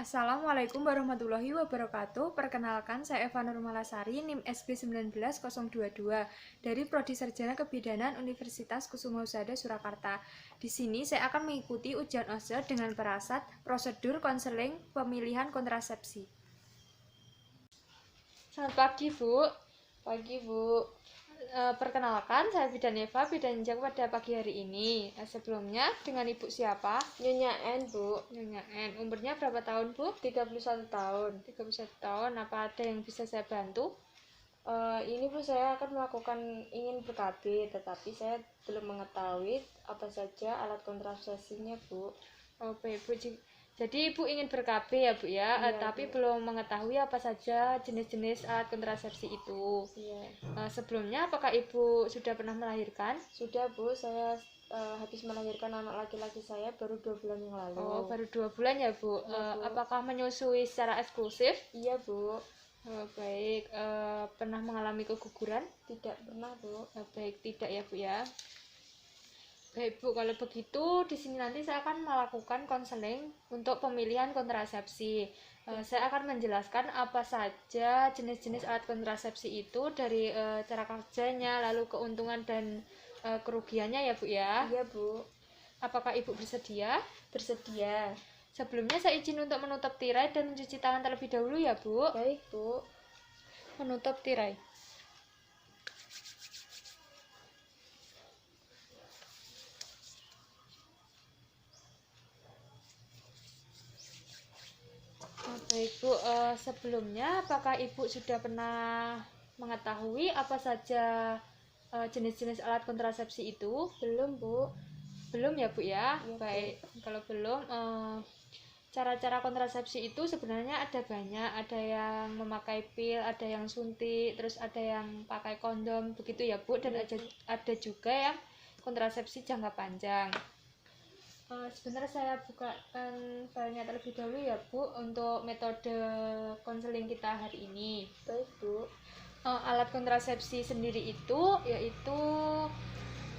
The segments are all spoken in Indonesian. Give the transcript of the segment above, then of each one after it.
Assalamualaikum warahmatullahi wabarakatuh. Perkenalkan, saya Eva Nurmalasari, NIM SB19022 dari Prodi Sarjana Kebidanan Universitas Kusuma Husada Surakarta. Di sini saya akan mengikuti ujian OSJE dengan perasat prosedur konseling pemilihan kontrasepsi. Selamat pagi, Bu. Pagi, Bu. Perkenalkan, saya Bidan Eva, bidanjang pada pagi hari ini. Sebelumnya, dengan Ibu siapa? Nyonya N, Bu. Nyonya N. Umurnya berapa tahun, Bu? 31 tahun. 31 tahun. Apa ada yang bisa saya bantu? Ini Bu, saya akan melakukan ingin ber-KB, tetapi saya belum mengetahui apa saja alat kontrasepsinya, Bu. Oh, baik, Bu. Jadi Ibu ingin ber-KB ya, Bu ya, Iya, tapi Bu. belum mengetahui apa saja jenis-jenis alat kontrasepsi itu. Iya. Sebelumnya, apakah Ibu sudah pernah melahirkan? Sudah, Bu. Saya habis melahirkan anak laki-laki saya baru 2 bulan yang lalu. Oh, baru 2 bulan ya, Bu. Iya, Bu. Apakah menyusui secara eksklusif? Iya, Bu. Oh, baik. Pernah mengalami keguguran? Tidak pernah, Bu. Baik, tidak ya, Bu ya. Baik, Bu, kalau begitu di sini nanti saya akan melakukan konseling untuk pemilihan kontrasepsi. Saya akan menjelaskan apa saja jenis-jenis alat kontrasepsi itu dari cara kerjanya, lalu keuntungan dan kerugiannya ya, Bu ya. Iya, Bu. Apakah Ibu bersedia? Bersedia. Sebelumnya saya izin untuk menutup tirai dan mencuci tangan terlebih dahulu ya, Bu. Baik, Bu. Menutup tirai. Baik, Bu, sebelumnya apakah Ibu sudah pernah mengetahui apa saja jenis-jenis alat kontrasepsi itu? Belum, Bu. Belum ya, Bu ya? Iya, Bu. Baik, kalau belum, cara-cara kontrasepsi itu sebenarnya ada banyak. Ada yang memakai pil, ada yang suntik, terus ada yang pakai kondom, begitu ya, Bu? Dan Iya, Bu. ada juga yang kontrasepsi jangka panjang. Sebenarnya saya bukakan filenya terlebih dahulu ya, Bu, untuk metode konseling kita hari ini. Baik, Bu. Alat kontrasepsi sendiri itu yaitu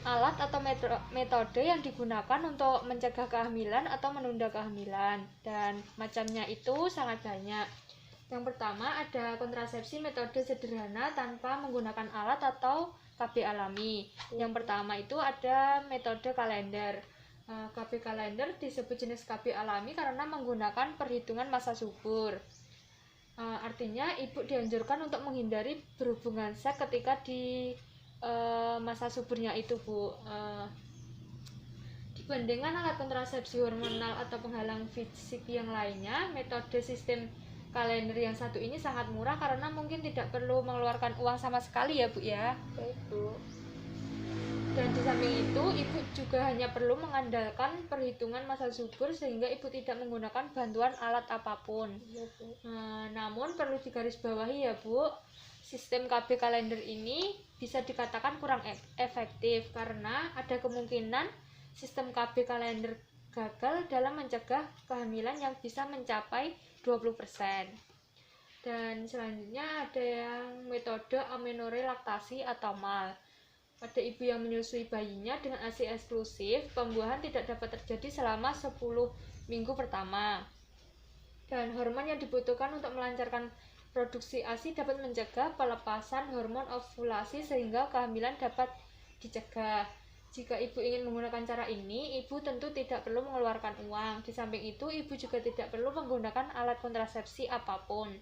alat atau metode yang digunakan untuk mencegah kehamilan atau menunda kehamilan, dan macamnya itu sangat banyak. Yang pertama ada kontrasepsi metode sederhana tanpa menggunakan alat atau KB alami. Yang pertama itu ada metode kalender. KB kalender disebut jenis KB alami karena menggunakan perhitungan masa subur. Artinya ibu dianjurkan untuk menghindari berhubungan seks ketika di masa suburnya itu, Bu. Dibandingkan alat kontrasepsi hormonal atau penghalang fisik yang lainnya, metode sistem kalender yang satu ini sangat murah karena mungkin tidak perlu mengeluarkan uang sama sekali ya, Bu ya. Baik, Bu. Dan di samping itu, ibu juga hanya perlu mengandalkan perhitungan masa subur sehingga ibu tidak menggunakan bantuan alat apapun. Iya, Bu. Namun perlu digarisbawahi ya, Bu, sistem KB kalender ini bisa dikatakan kurang efektif karena ada kemungkinan sistem KB kalender gagal dalam mencegah kehamilan yang bisa mencapai 20%. Dan selanjutnya ada yang metode amenorrhea laktasi atau MAL. Pada ibu yang menyusui bayinya dengan ASI eksklusif, pembuahan tidak dapat terjadi selama 10 minggu pertama. Dan hormon yang dibutuhkan untuk melancarkan produksi ASI dapat mencegah pelepasan hormon ovulasi sehingga kehamilan dapat dicegah. Jika ibu ingin menggunakan cara ini, ibu tentu tidak perlu mengeluarkan uang. Di samping itu, ibu juga tidak perlu menggunakan alat kontrasepsi apapun.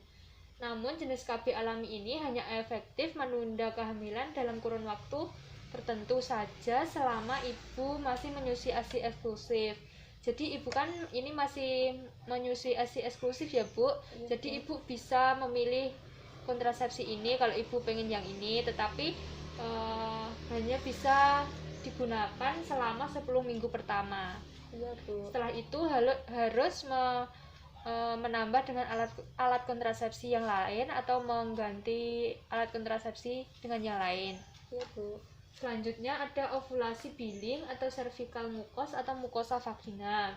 Namun jenis KB alami ini hanya efektif menunda kehamilan dalam kurun waktu tertentu saja selama ibu masih menyusui ASI eksklusif. Jadi ibu kan ini masih menyusui ASI eksklusif ya, Bu. Jadi ibu bisa memilih kontrasepsi ini kalau ibu pengen yang ini, tetapi hanya bisa digunakan selama 10 minggu pertama. Iya, Bu. Setelah itu harus menambah dengan alat kontrasepsi yang lain atau mengganti alat kontrasepsi dengan yang lain. Iya, Bu. Selanjutnya ada ovulasi biling atau cervical mucus atau mukosa vagina.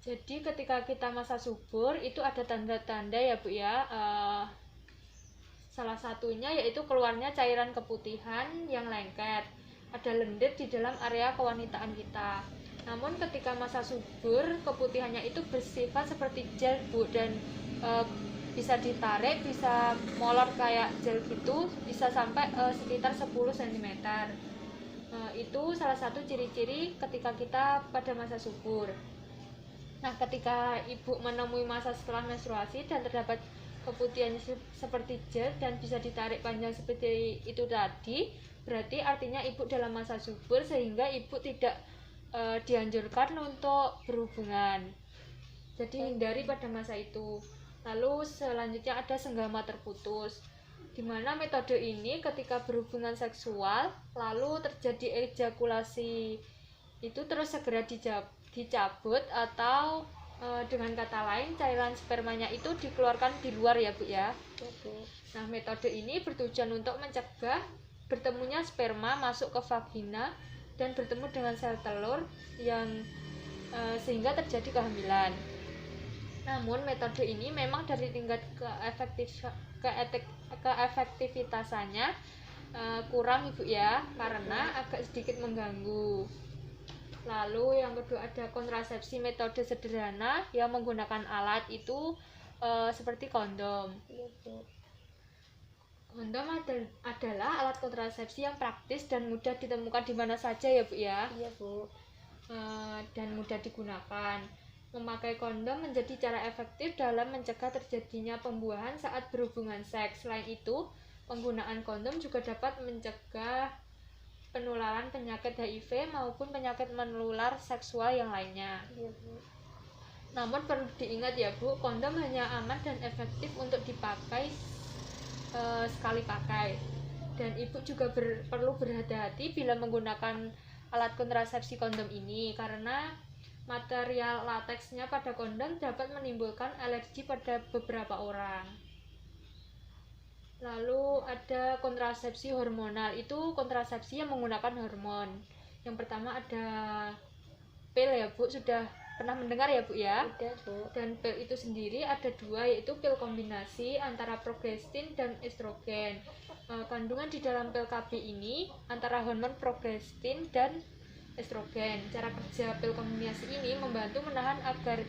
Jadi ketika kita masa subur itu ada tanda-tanda ya, Bu ya. Salah satunya yaitu keluarnya cairan keputihan yang lengket. Ada lendir di dalam area kewanitaan kita. Namun ketika masa subur, keputihannya itu bersifat seperti gel, Bu, dan bisa ditarik, bisa molor kayak gel gitu, bisa sampai sekitar 10 cm. Itu salah satu ciri-ciri ketika kita pada masa subur. Nah, ketika ibu menemui masa setelah menstruasi dan terdapat keputihan seperti gel dan bisa ditarik panjang seperti itu tadi, berarti artinya ibu dalam masa subur, sehingga ibu tidak dianjurkan untuk berhubungan. Jadi hindari pada masa itu. Lalu selanjutnya ada senggama terputus, di mana metode ini ketika berhubungan seksual lalu terjadi ejakulasi itu terus segera dicabut, atau dengan kata lain cairan spermanya itu dikeluarkan di luar ya Bu ya. Nah, metode ini bertujuan untuk mencegah bertemunya sperma masuk ke vagina dan bertemu dengan sel telur yang sehingga terjadi kehamilan. Namun metode ini memang dari tingkat keefektivitasannya kurang Ibu ya, karena agak sedikit mengganggu. Lalu yang kedua ada kontrasepsi metode sederhana yang menggunakan alat itu seperti kondom. Kondom adalah alat kontrasepsi yang praktis dan mudah ditemukan di mana saja ya Bu ya. Iya Bu. Dan mudah digunakan. Memakai kondom menjadi cara efektif dalam mencegah terjadinya pembuahan saat berhubungan seks. Selain itu, penggunaan kondom juga dapat mencegah penularan penyakit HIV maupun penyakit menular seksual yang lainnya. Iya Bu. Namun perlu diingat ya Bu, kondom hanya aman dan efektif untuk dipakai sekali pakai. Dan ibu juga perlu berhati-hati bila menggunakan alat kontrasepsi kondom ini, karena material lateksnya pada kondom dapat menimbulkan alergi pada beberapa orang. Lalu ada kontrasepsi hormonal, itu kontrasepsi yang menggunakan hormon. Yang pertama ada pil ya Bu, sudah pernah mendengar ya Bu ya? Udah Bu. Dan pil itu sendiri ada dua, yaitu pil kombinasi antara progestin dan estrogen. Kandungan di dalam pil KB ini antara hormon progestin dan estrogen. Cara kerja pil kombinasi ini membantu menahan agar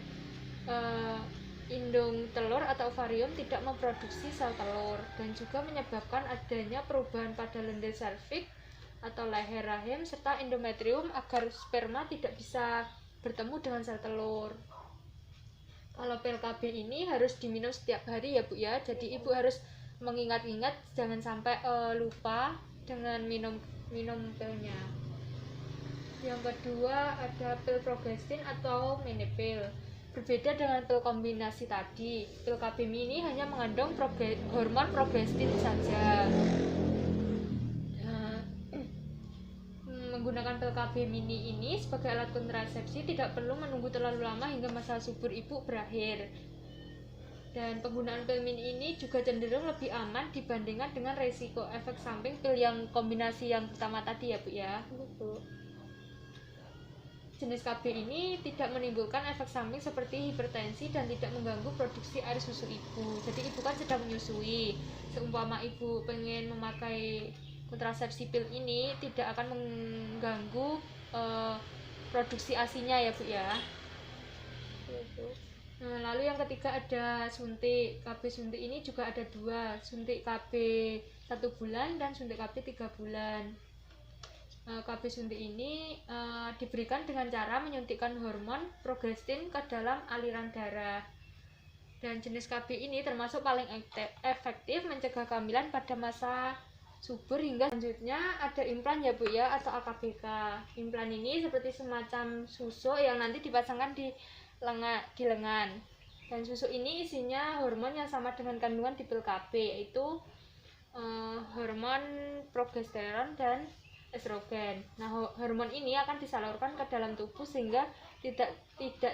indung telur atau ovarium tidak memproduksi sel telur, dan juga menyebabkan adanya perubahan pada lendir serviks atau leher rahim serta endometrium agar sperma tidak bisa bertemu dengan sel telur. Kalau pil KB ini harus diminum setiap hari ya Bu ya, jadi ibu harus mengingat-ingat, jangan sampai lupa dengan minum pilnya. Yang kedua ada pil progestin atau minipil. Berbeda dengan pil kombinasi tadi, pil KB ini hanya mengandung hormon progestin saja. Menggunakan pil KB mini ini sebagai alat kontrasepsi tidak perlu menunggu terlalu lama hingga masa subur ibu berakhir. Dan penggunaan pil mini ini juga cenderung lebih aman dibandingkan dengan resiko efek samping pil yang kombinasi yang pertama tadi ya Bu ya. Jenis KB ini tidak menimbulkan efek samping seperti hipertensi dan tidak mengganggu produksi air susu ibu. Jadi ibu kan sedang menyusui, seumpama ibu pengen memakai kontrasepsi pil ini tidak akan mengganggu produksi ASI-nya ya Bu ya. Nah, lalu yang ketiga ada suntik. KB suntik ini juga ada dua, suntik KB 1 bulan dan suntik KB 3 bulan. KB suntik ini diberikan dengan cara menyuntikkan hormon progestin ke dalam aliran darah. Dan jenis KB ini termasuk paling efektif mencegah kehamilan pada masa subur. Hingga selanjutnya ada implan ya Bu ya, atau AKBK. Implan ini seperti semacam susuk yang nanti dipasangkan di lengan. Dan susuk ini isinya hormon yang sama dengan kandungan di pil KB, yaitu hormon progesteron dan estrogen. Nah, hormon ini akan disalurkan ke dalam tubuh sehingga tidak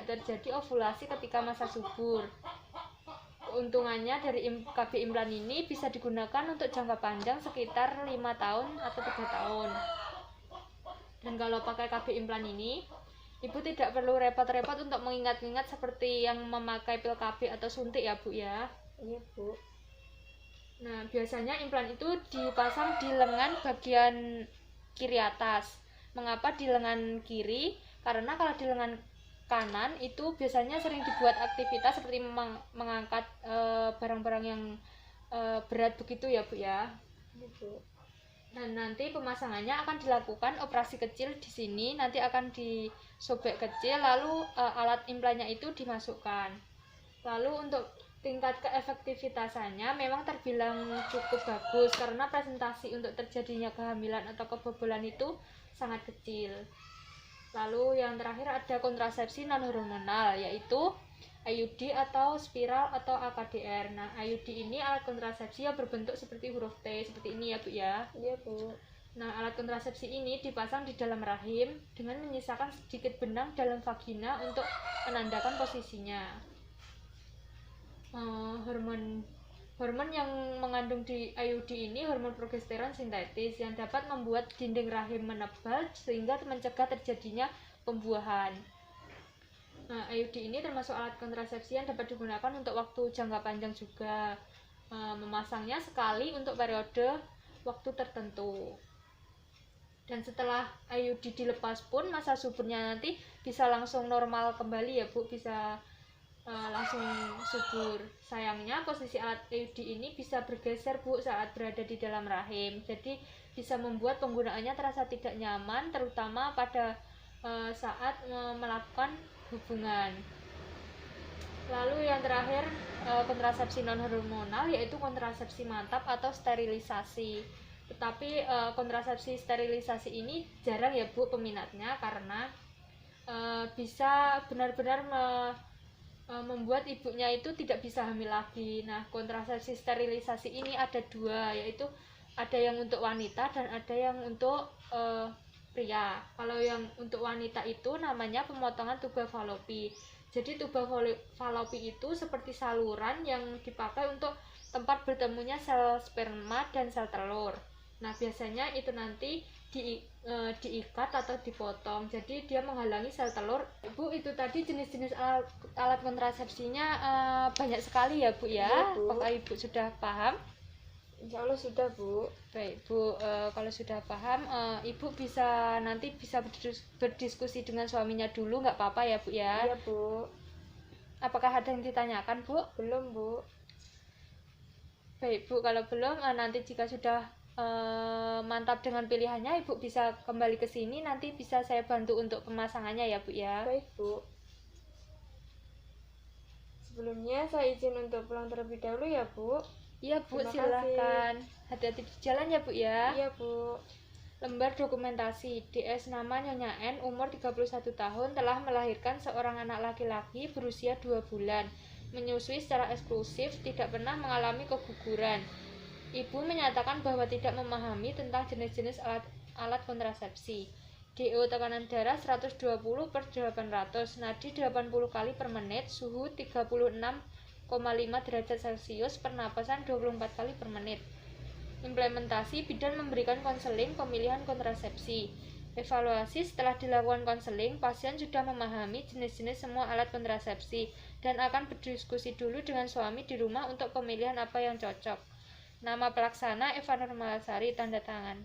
terjadi ovulasi ketika masa subur. Keuntungannya dari KB implan ini bisa digunakan untuk jangka panjang sekitar 5 tahun atau 3 tahun. Dan kalau pakai KB implan ini, ibu tidak perlu repot-repot untuk mengingat-ingat seperti yang memakai pil KB atau suntik ya Bu ya. Iya Bu. Nah, biasanya implan itu dipasang di lengan bagian kiri atas. Mengapa di lengan kiri? Karena kalau di lengan kanan itu biasanya sering dibuat aktivitas seperti mengangkat barang-barang yang berat begitu ya Bu ya. Bu. Dan nanti pemasangannya akan dilakukan operasi kecil di sini, nanti akan disobek kecil, lalu alat implannya itu dimasukkan. Lalu untuk tingkat keefektivitasannya memang terbilang cukup bagus karena presentasi untuk terjadinya kehamilan atau kebobolan itu sangat kecil. Lalu yang terakhir ada kontrasepsi non hormonal, yaitu IUD atau spiral atau AKDR. Nah, IUD ini alat kontrasepsi yang berbentuk seperti huruf T, seperti ini ya Bu ya. Iya Bu. Nah, alat kontrasepsi ini dipasang di dalam rahim dengan menyisakan sedikit benang dalam vagina untuk menandakan posisinya. Hormon yang mengandung di IUD ini hormon progesteron sintetis yang dapat membuat dinding rahim menebal sehingga mencegah terjadinya pembuahan. Nah, IUD ini termasuk alat kontrasepsi yang dapat digunakan untuk waktu jangka panjang juga. Memasangnya sekali untuk periode waktu tertentu. Dan setelah IUD dilepas pun masa suburnya nanti bisa langsung normal kembali ya Bu, bisa langsung subur. Sayangnya posisi alat IUD ini bisa bergeser Bu saat berada di dalam rahim, jadi bisa membuat penggunaannya terasa tidak nyaman, terutama pada saat melakukan hubungan. Lalu yang terakhir kontrasepsi non hormonal, yaitu kontrasepsi mantap atau sterilisasi. Tetapi kontrasepsi sterilisasi ini jarang ya Bu peminatnya, karena bisa benar-benar membuat ibunya itu tidak bisa hamil lagi. Nah, kontrasepsi sterilisasi ini ada dua, yaitu ada yang untuk wanita dan ada yang untuk pria. Kalau yang untuk wanita itu namanya pemotongan tuba falopi. Jadi tuba falopi itu seperti saluran yang dipakai untuk tempat bertemunya sel sperma dan sel telur. Nah, biasanya itu nanti diikat atau dipotong, jadi dia menghalangi sel telur. Bu, itu tadi jenis-jenis alat kontrasepsinya banyak sekali ya Bu ya. Iya, Bu. Apakah Ibu sudah paham? Insya Allah sudah Bu. Baik Bu, kalau sudah paham, Ibu nanti bisa berdiskusi dengan suaminya dulu, nggak apa-apa ya Bu ya? Iya Bu. Apakah ada yang ditanyakan Bu? Belum Bu. Baik Bu, kalau belum nanti jika sudah mantap dengan pilihannya, Ibu bisa kembali ke sini, nanti bisa saya bantu untuk pemasangannya ya Bu ya. Baik Bu. Sebelumnya saya izin untuk pulang terlebih dahulu ya Bu. Iya Bu, Terima silahkan. Hati-hati di jalan ya Bu ya. Iya Bu. Lembar dokumentasi. DS nama Nyonya N, umur 31 tahun, telah melahirkan seorang anak laki-laki berusia 2 bulan. Menyusui secara eksklusif, tidak pernah mengalami keguguran. Ibu menyatakan bahwa tidak memahami tentang jenis-jenis alat kontrasepsi. DO tekanan darah 120/800, nadi 80 kali per menit, suhu 36,5 derajat Celcius, pernapasan 24 kali per menit. Implementasi, bidan memberikan konseling pemilihan kontrasepsi. Evaluasi, setelah dilakukan konseling, pasien sudah memahami jenis-jenis semua alat kontrasepsi dan akan berdiskusi dulu dengan suami di rumah untuk pemilihan apa yang cocok. Nama pelaksana Eva Normalasari, tanda tangan.